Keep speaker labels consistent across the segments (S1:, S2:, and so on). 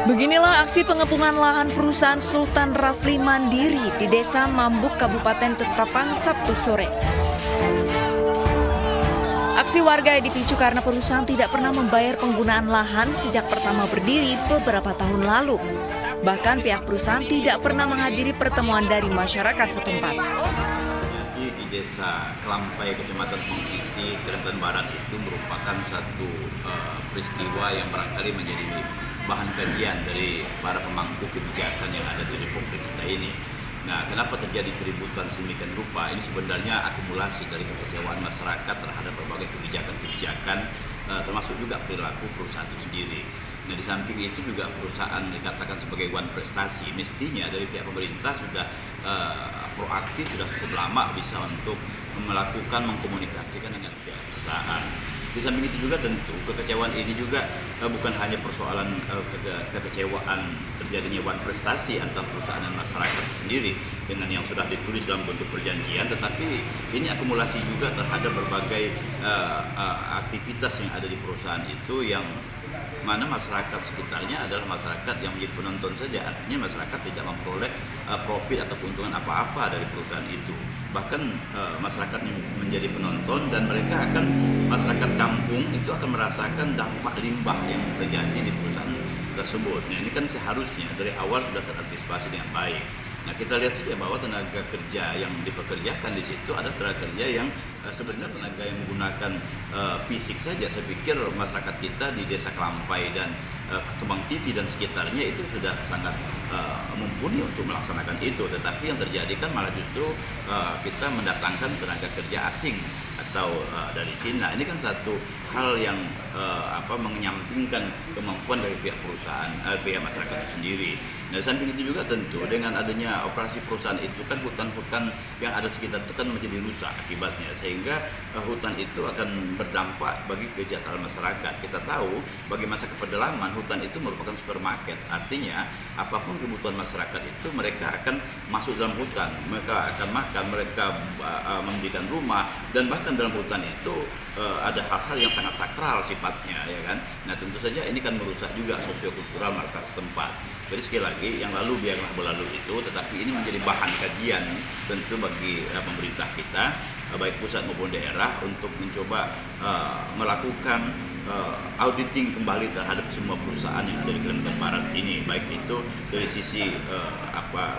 S1: Beginilah aksi pengepungan lahan perusahaan Sultan Rafli Mandiri di Desa Mambuk, Kabupaten Ketapang, Sabtu sore. Aksi warga dipicu karena perusahaan tidak pernah membayar penggunaan lahan sejak pertama berdiri beberapa tahun lalu. Bahkan pihak perusahaan tidak pernah menghadiri pertemuan dari masyarakat setempat.
S2: Di Desa Kelampai, Kecamatan Pongkiti, Kalimantan Barat itu merupakan satu peristiwa yang barangkali menjadi bahan kajian dari para pemangku kebijakan yang ada di Republik kita ini. Nah, kenapa terjadi keributan sedemikian rupa? Ini sebenarnya akumulasi dari kekecewaan masyarakat terhadap berbagai kebijakan-kebijakan, termasuk juga perilaku perusahaan itu sendiri. Nah, di samping itu juga perusahaan dikatakan sebagai one prestasi. Mestinya dari pihak pemerintah sudah proaktif, sudah cukup lama bisa untuk melakukan mengkomunikasikan dengan pihak perusahaan. Di samping itu juga tentu kekecewaan ini juga bukan hanya persoalan kekecewaan terjadinya one prestasi antara perusahaan dan masyarakat sendiri dengan yang sudah ditulis dalam bentuk perjanjian, tetapi ini akumulasi juga terhadap berbagai aktivitas yang ada di perusahaan itu, yang mana masyarakat sekitarnya adalah masyarakat yang menjadi penonton saja. Artinya masyarakat tidak memperoleh profit atau keuntungan apa-apa dari perusahaan itu. Bahkan masyarakat menjadi penonton, dan masyarakat kampung itu akan merasakan dampak limbah yang terjadi di perusahaan tersebut. Nah, ini kan seharusnya dari awal sudah terantisipasi dengan baik. Nah, kita lihat saja bahwa tenaga kerja yang dipekerjakan di situ ada tenaga kerja yang sebenarnya tenaga yang menggunakan fisik saja. Saya pikir masyarakat kita di Desa Kelampai dan Tumbang Titi dan sekitarnya itu sudah sangat mumpuni untuk melaksanakan itu. Tetapi yang terjadi kan malah justru kita mendatangkan tenaga kerja asing atau dari Cina. Ini kan satu hal yang menyampingkan kemampuan dari pihak perusahaan, pihak masyarakat itu sendiri. Nah, samping itu juga tentu dengan adanya operasi perusahaan itu kan hutan-hutan yang ada sekitar itu kan menjadi rusak akibatnya, sehingga hutan itu akan berdampak bagi kesejahteraan masyarakat. Kita tahu bagi masa pedalaman hutan itu merupakan supermarket. Artinya apapun kebutuhan masyarakat itu mereka akan masuk dalam hutan, mereka akan makan, mereka mendirikan rumah, dan bahkan dalam hutan itu ada hal-hal yang sangat sakral sifatnya, ya kan. Nah, tentu saja ini kan merusak juga sosiokultural masyarakat setempat. Jadi sekali lagi, yang lalu biarlah berlalu itu, tetapi ini menjadi bahan kajian tentu bagi pemerintah kita, baik pusat maupun daerah, untuk mencoba melakukan auditing kembali terhadap semua perusahaan yang ada di Kalimantan Barat ini, baik itu dari sisi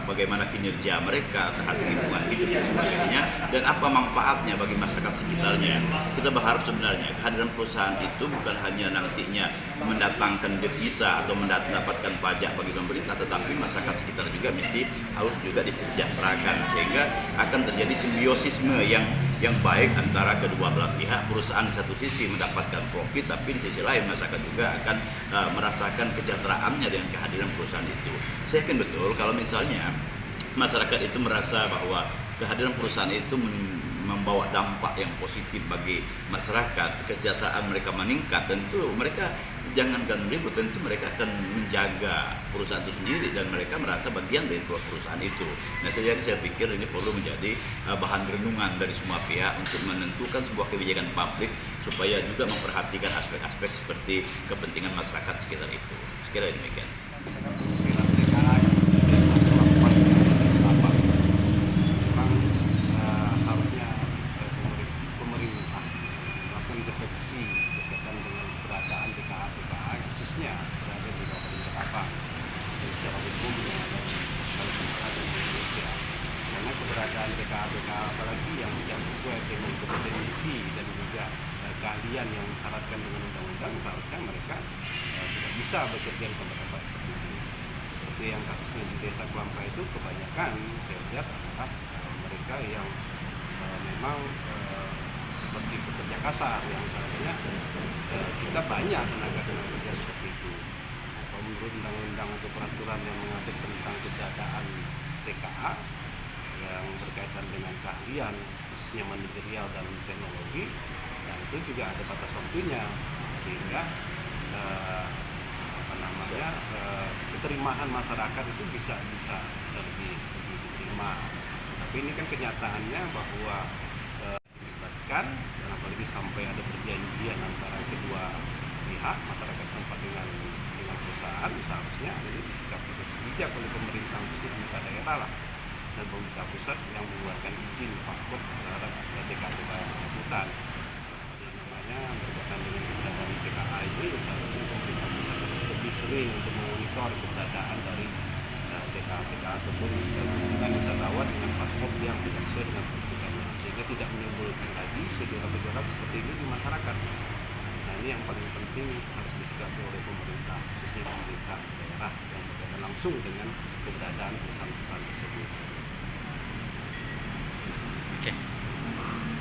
S2: bagaimana kinerja mereka terhadap lingkungan hidup dan sebagainya, dan apa manfaatnya bagi masyarakat sekitarnya. Kita berharap sebenarnya kehadiran perusahaan itu bukan hanya nantinya mendatangkan devisa atau mendapatkan pajak bagi pemerintah, tetapi masyarakat sekitar juga mesti harus juga disejahterakan, sehingga akan terjadi simbiosisme yang baik antara kedua belah pihak. Perusahaan di satu sisi mendapatkan profit, tapi di sisi lain masyarakat juga akan merasakan kesejahteraannya dengan kehadiran perusahaan itu. Saya yakin betul kalau misalnya masyarakat itu merasa bahwa kehadiran perusahaan itu membawa dampak yang positif bagi masyarakat, kesejahteraan mereka meningkat, tentu mereka jangankan ribut, tentu mereka akan menjaga perusahaan itu sendiri dan mereka merasa bagian dari perusahaan itu. Nah, saya pikir ini perlu menjadi bahan renungan dari semua pihak untuk menentukan sebuah kebijakan publik supaya juga memperhatikan aspek-aspek seperti kepentingan masyarakat sekitar itu. Sekiranya demikian.
S3: Deteksi berkaitan dengan keberadaan TKA khususnya berada di Kabupaten Ketapang dan secara umum yang ada di Kalimantan dan Indonesia, karena keberadaan TKA apalagi yang tidak sesuai dengan kompetensi dan juga keahlian yang disyaratkan dengan undang-undang, seharusnya mereka tidak bisa bekerja di tempat-tempat seperti itu. Seperti yang kasusnya di Desa Kelampai itu, kebanyakan saya lihat adalah mereka yang memang seperti pekerja kasar, yang seharusnya kita banyak tenaga kerja seperti itu. Kalau menurut undang-undang atau peraturan yang mengatur tentang keberadaan TKA yang berkaitan dengan keahlian khususnya manajerial dan teknologi, dan itu juga ada batas waktunya, sehingga keterimaan masyarakat itu bisa lebih diterima. Tapi ini kan kenyataannya bahwa dan apalagi sampai ada perjanjian antara kedua pihak, masyarakat setempat dengan perusahaan. keberadaanTKA seharusnya ini disikapi bijak oleh pemerintah khususnya pemerintah daerah lah dan pemerintah pusat yang mengeluarkan izin paspor terhadap TKA bersangkutan. Namanya berkaitan dengan keberadaan TKA ini seharusnya pemerintah pusat harus lebih sering untuk memonitor keberadaan dari TKA ataupun dengan wisatawan dengan paspor yang tidak sesuai dengan peruntukannya, sehingga tidak menimbulkan lagi gejolak-gejolak seperti ini di masyarakat. Nah, ini yang paling penting harus disikapi oleh pemerintah, khususnya pemerintah daerah yang berkaitan langsung dengan keberadaan perusahaan-perusahaan tersebut.
S2: Oke.